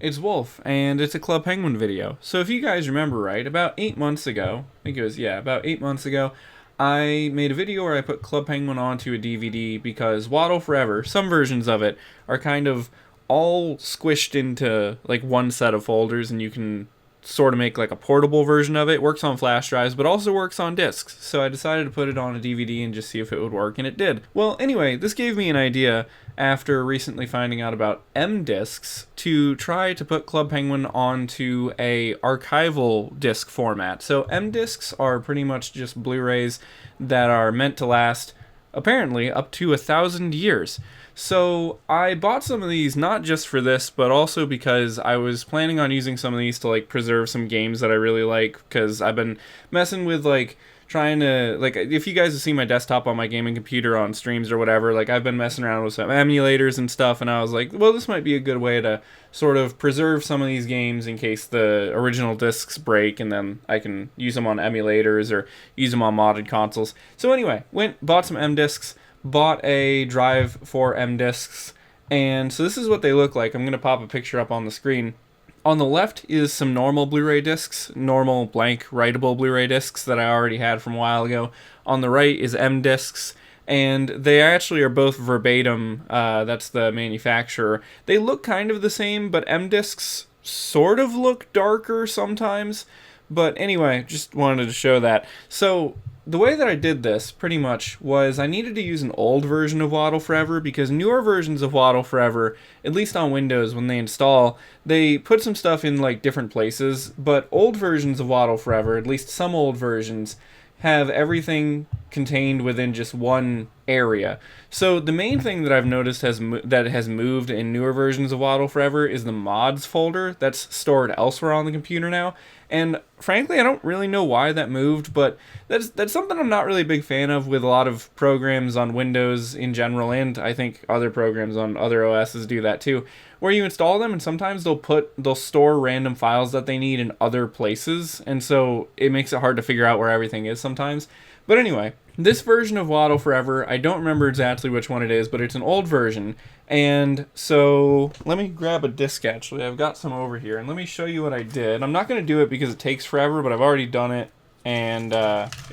It's Wolf, and it's a Club Penguin video. So if you guys remember right, about 8 months ago, I think it was, yeah, about 8 months ago, I made a video where I put Club Penguin onto a DVD because Waddle Forever, some versions of it, are kind of all squished into like one set of folders, and you can sort of make like a portable version of it. It works on flash drives, but also works on discs. So I decided to put it on a DVD and just see if it would work, and it did. Well, anyway, this gave me an idea after recently finding out about M discs to try to put Club Penguin onto a archival disc format. So M discs are pretty much just Blu-rays that are meant to last apparently up to 1,000 years. So I bought some of these not just for this, but also because I was planning on using some of these to like preserve some games that I really like, because I've been messing with like trying to, like, if you guys have seen my desktop on my gaming computer on streams or whatever, like I've been messing around with some emulators and stuff, and I was like, well, this might be a good way to sort of preserve some of these games in case the original discs break, and then I can use them on emulators or use them on modded consoles. So anyway, bought some M discs, bought a drive for M discs, and so this is what they look like. I'm going to pop a picture up on the screen. On the left is some normal Blu-ray discs, normal blank writable Blu-ray discs that I already had from a while ago. On the right is M discs, and they actually are both verbatim. That's the manufacturer. They look kind of the same, but M discs sort of look darker sometimes. But anyway, just wanted to show that. So the way that I did this, pretty much, was I needed to use an old version of Waddle Forever, because newer versions of Waddle Forever, at least on Windows, when they install, they put some stuff in like different places, but old versions of Waddle Forever, at least some old versions, have everything contained within just one area. So the main thing that I've noticed has moved in newer versions of Waddle Forever is the mods folder that's stored elsewhere on the computer now. And frankly, I don't really know why that moved, but that's something I'm not really a big fan of with a lot of programs on Windows in general, and I think other programs on other OSs do that too, where you install them and sometimes they'll store random files that they need in other places, and so it makes it hard to figure out where everything is sometimes. But anyway, this version of Waddle Forever, I don't remember exactly which one it is, but it's an old version. And so let me grab a disc, actually. I've got some over here, and let me show you what I did. I'm not going to do it because it takes forever, but I've already done it. And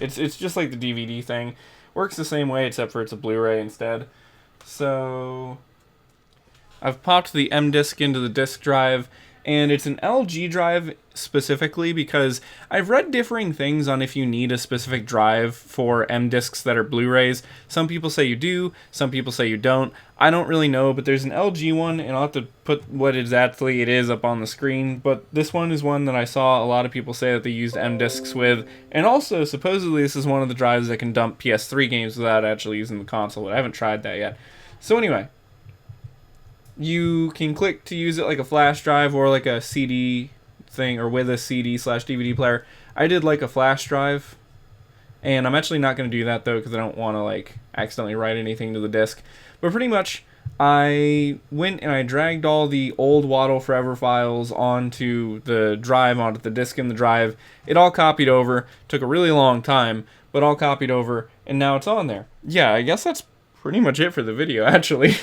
it's just like the DVD thing. Works the same way, except for it's a Blu-ray instead. So I've popped the M disc into the disk drive, and it's an LG drive specifically because I've read differing things on if you need a specific drive for M discs that are Blu-rays. Some people say you do, some people say you don't. I don't really know, but there's an LG one, and I'll have to put what exactly it is up on the screen, but this one is one that I saw a lot of people say that they used M discs with, and also supposedly this is one of the drives that can dump PS3 games without actually using the console, but I haven't tried that yet. So anyway, you can click to use it like a flash drive or like a CD thing, or with a CD/DVD player. I did like a flash drive, and I'm actually not going to do that though because I don't want to like accidentally write anything to the disk. But pretty much I went and I dragged all the old Waddle Forever files onto the drive, onto the disk in the drive. It all copied over. Took a really long time, but all copied over, and now it's on there. Yeah, I guess that's pretty much it for the video, actually.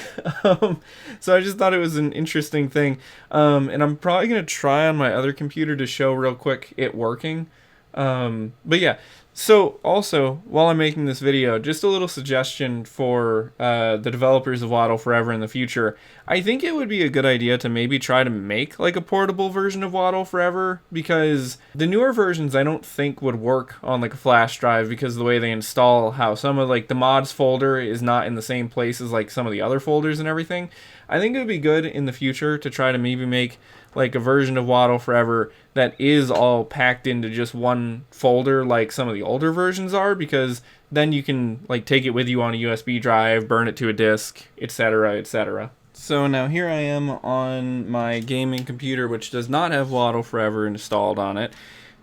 So I just thought it was an interesting thing, and I'm probably going to try on my other computer to show real quick it working. But yeah, so also, while I'm making this video, just a little suggestion for the developers of Waddle Forever in the future. I think it would be a good idea to maybe try to make like a portable version of Waddle Forever, because the newer versions I don't think would work on like a flash drive because of the way they install, how some of like the mods folder is not in the same place as like some of the other folders and everything. I think it would be good in the future to try to maybe make like a version of Waddle Forever that is all packed into just one folder like some of the older versions are, because then you can like take it with you on a USB drive, burn it to a disk, etc., etc. So now here I am on my gaming computer, which does not have Waddle Forever installed on it,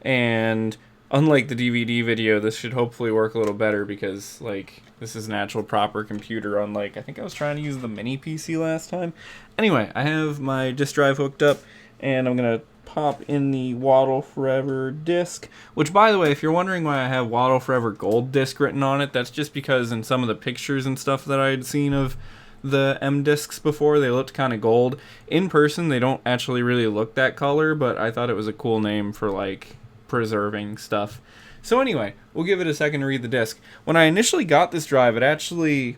and unlike the DVD video, this should hopefully work a little better because like this is an actual proper computer, unlike I think I was trying to use the mini PC last time. Anyway, I have my disk drive hooked up, and I'm going to pop in the Waddle Forever disc, which, by the way, if you're wondering why I have Waddle Forever Gold disc written on it, that's just because in some of the pictures and stuff that I had seen of the M discs before. They looked kind of gold. In person, they don't actually really look that color, but I thought it was a cool name for like preserving stuff. So anyway, we'll give it a second to read the disc. When I initially got this drive, I don't think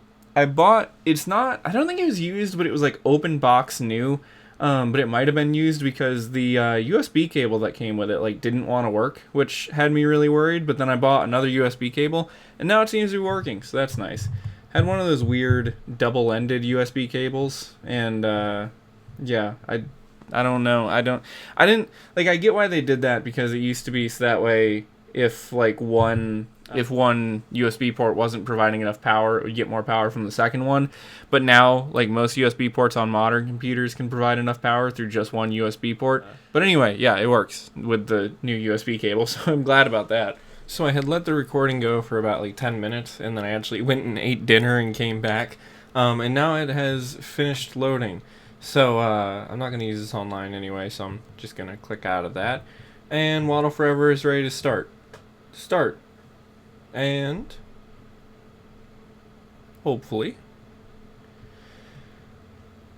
it was used, but it was like open box new. But it might have been used because the USB cable that came with it like didn't want to work, which had me really worried. But then I bought another USB cable, and now it seems to be working, so that's nice. Had one of those weird double-ended USB cables, and yeah, I don't know. I didn't like. I get why they did that because it used to be so that way if one USB port wasn't providing enough power, it would get more power from the second one. But now, like most USB ports on modern computers can provide enough power through just one USB port. But anyway, yeah, it works with the new USB cable, so I'm glad about that. So I had let the recording go for about like 10 minutes, and then I actually went and ate dinner and came back. And now it has finished loading. So I'm not going to use this online anyway, so I'm just going to click out of that. And Waddle Forever is ready to start. And hopefully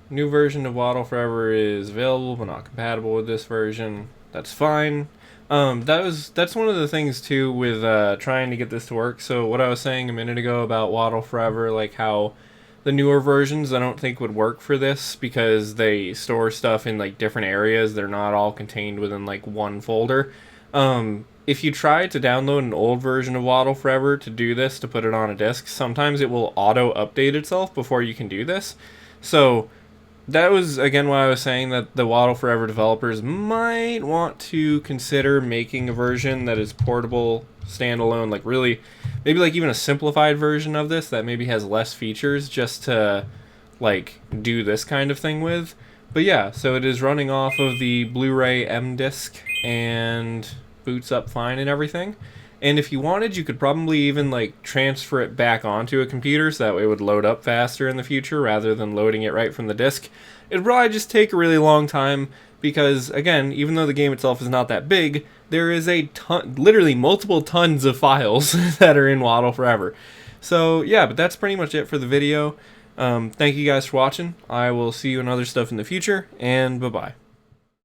new version of Waddle Forever is available but not compatible with this version. That's fine. That's one of the things too with trying to get this to work. So what I was saying a minute ago about Waddle Forever, like how the newer versions I don't think would work for this because they store stuff in like different areas. They're not all contained within like one folder. If you try to download an old version of Waddle Forever to do this, to put it on a disk, sometimes it will auto-update itself before you can do this. So that was, again, why I was saying that the Waddle Forever developers might want to consider making a version that is portable, standalone, like really, maybe like even a simplified version of this that maybe has less features just to, like, do this kind of thing with. But yeah, so it is running off of the Blu-ray M disc and boots up fine and everything. And if you wanted, you could probably even like transfer it back onto a computer so that way it would load up faster in the future rather than loading it right from the disc. It'd probably just take a really long time because, again, even though the game itself is not that big, there is a ton, literally multiple tons of files that are in Waddle Forever. So yeah, but that's pretty much it for the video. Thank you guys for watching. I will see you in other stuff in the future, and bye-bye.